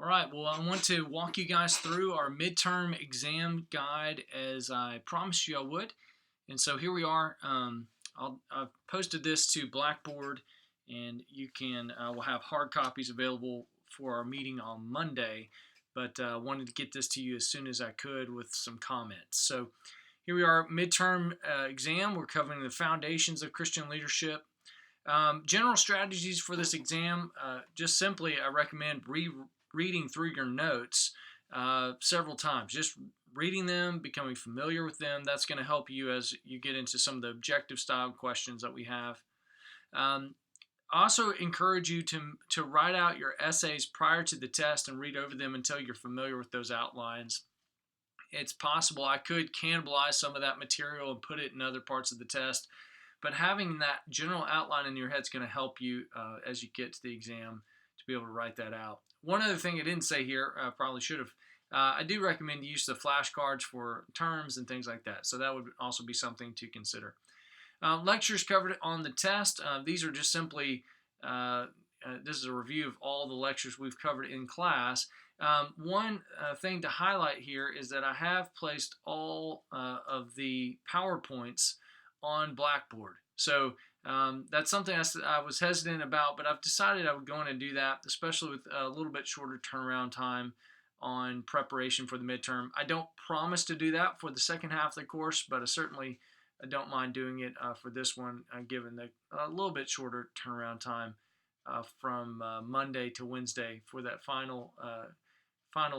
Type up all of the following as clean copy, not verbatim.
All right, well, I want to walk you guys through our midterm exam guide as I promised you I would. And so here we are. I've posted this to Blackboard, and you can we'll have hard copies available for our meeting on Monday. But wanted to get this to you as soon as I could with some comments. So here we are, midterm exam. We're covering the foundations of Christian leadership. General strategies for this exam, just simply I recommend reading through your notes several times. Just reading them, becoming familiar with them, that's going to help you as you get into some of the objective style questions that we have. I also encourage you to write out your essays prior to the test and read over them until you're familiar with those outlines. It's possible I could cannibalize some of that material and put it in other parts of the test, but having that general outline in your head is going to help you as you get to the exam to be able to write that out. One other thing I didn't say here, I probably should have, I do recommend the use of flashcards for terms and things like that. So that would also be something to consider. Lectures covered on the test. These are just simply, this is a review of all the lectures we've covered in class. One thing to highlight here is that I have placed all of the PowerPoints on Blackboard. So that's something I was hesitant about, but I've decided I would go in and do that, especially with a little bit shorter turnaround time on preparation for the midterm. I don't promise to do that for the second half of the course, but I don't mind doing it for this one, given the a little bit shorter turnaround time from Monday to Wednesday for that final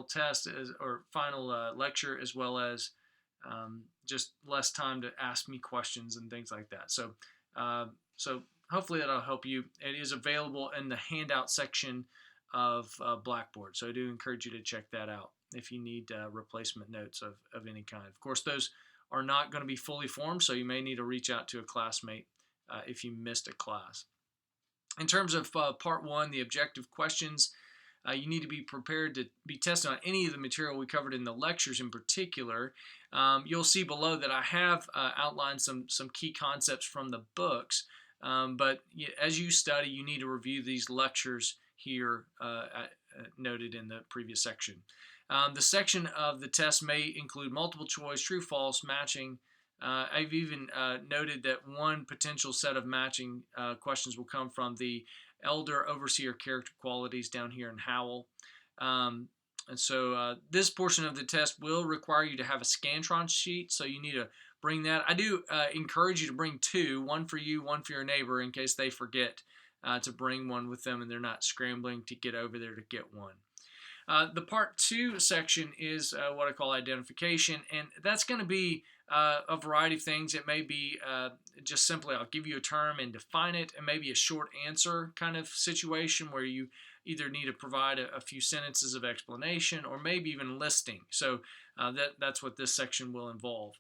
test or final lecture, as well as just less time to ask me questions and things like that. So hopefully that'll help you. It is available in the handout section of Blackboard. So I do encourage you to check that out if you need replacement notes of any kind. Of course, those are not going to be fully formed, so you may need to reach out to a classmate if you missed a class. In terms of part one, the objective questions, you need to be prepared to be tested on any of the material we covered in the lectures in particular. You'll see below that I have outlined some key concepts from the books, but as you study, you need to review these lectures here noted in the previous section. The section of the test may include multiple choice, true, false, matching. I've even noted that one potential set of matching questions will come from the elder overseer character qualities down here in Howell. And so this portion of the test will require you to have a Scantron sheet, so you need to bring that. I do encourage you to bring two, one for you, one for your neighbor, in case they forget to bring one with them and they're not scrambling to get over there to get one. The part two section is what I call identification, and that's going to be a variety of things. It may be just simply I'll give you a term and define it, and maybe a short answer kind of situation where you either need to provide a few sentences of explanation or maybe even listing. So that's what this section will involve.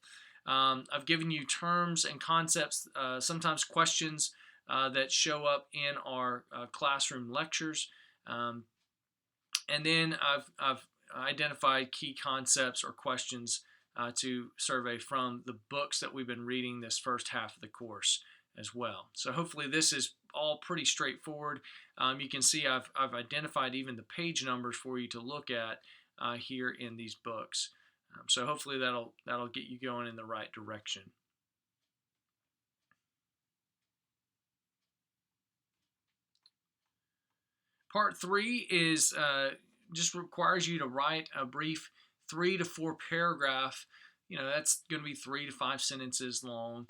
I've given you terms and concepts, sometimes questions that show up in our classroom lectures. And then I've identified key concepts or questions to survey from the books that we've been reading this first half of the course as well. So hopefully this is all pretty straightforward. You can see I've identified even the page numbers for you to look at here in these books. So hopefully that'll get you going in the right direction. Part three is just requires you to write a brief 3 to 4 paragraph. That's going to be 3 to 5 sentences long.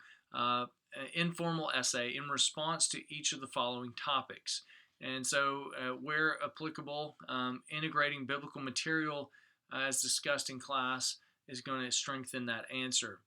Informal essay in response to each of the following topics. And so, where applicable, integrating biblical material as discussed in class is going to strengthen that answer.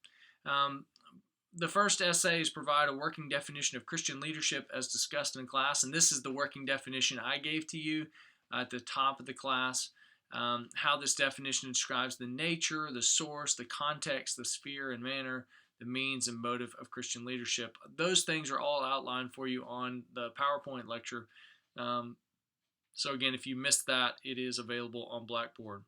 The first essay is provide a working definition of Christian leadership as discussed in class, and this is the working definition I gave to you at the top of the class. How this definition describes the nature, the source, the context, the sphere and manner, the means and motive of Christian leadership. Those things are all outlined for you on the PowerPoint lecture. So again, if you missed that, it is available on Blackboard.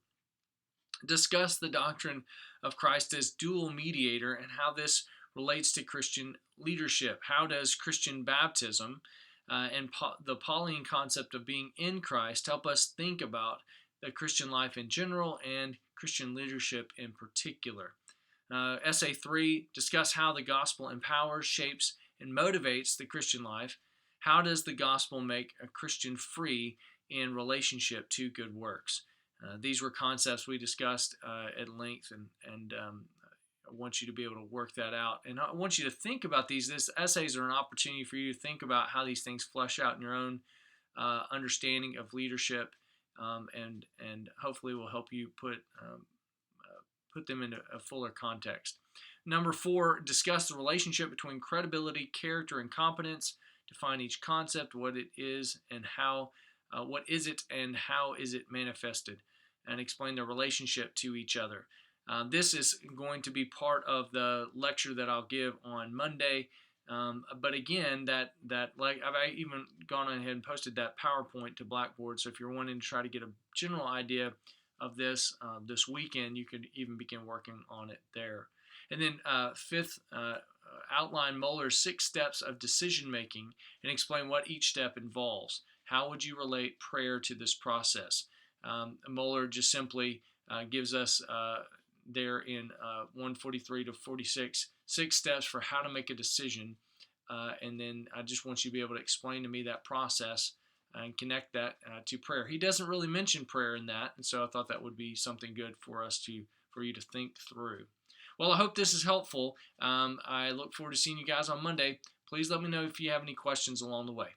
Discuss the doctrine of Christ as dual mediator and how this relates to Christian leadership. How does Christian baptism and the Pauline concept of being in Christ help us think about the Christian life in general and Christian leadership in particular. Essay 3, discuss how the gospel empowers, shapes, and motivates the Christian life. How does the gospel make a Christian free in relationship to good works? These were concepts we discussed at length, and I want you to be able to work that out. And I want you to think about these. These essays are an opportunity for you to think about how these things flesh out in your own understanding of leadership, and hopefully will help you put them into a fuller context. Number 4, discuss the relationship between credibility, character, and competence. Define each concept, what it is, and how. What is it, and how is it manifested, and explain the relationship to each other. This is going to be part of the lecture that I'll give on Monday. But again, like I've even gone ahead and posted that PowerPoint to Blackboard. So if you're wanting to try to get a general idea of this this weekend, you could even begin working on it there. And then 5th, outline Mohler's 6 steps of decision making and explain what each step involves. How would you relate prayer to this process? Mohler just simply gives us there in 143 to 46 6 steps for how to make a decision, and then I just want you to be able to explain to me that process and connect that to prayer. He doesn't really mention prayer in that, and so I thought that would be something good for you to think through. Well, I hope this is helpful. I look forward to seeing you guys on Monday. Please let me know if you have any questions along the way.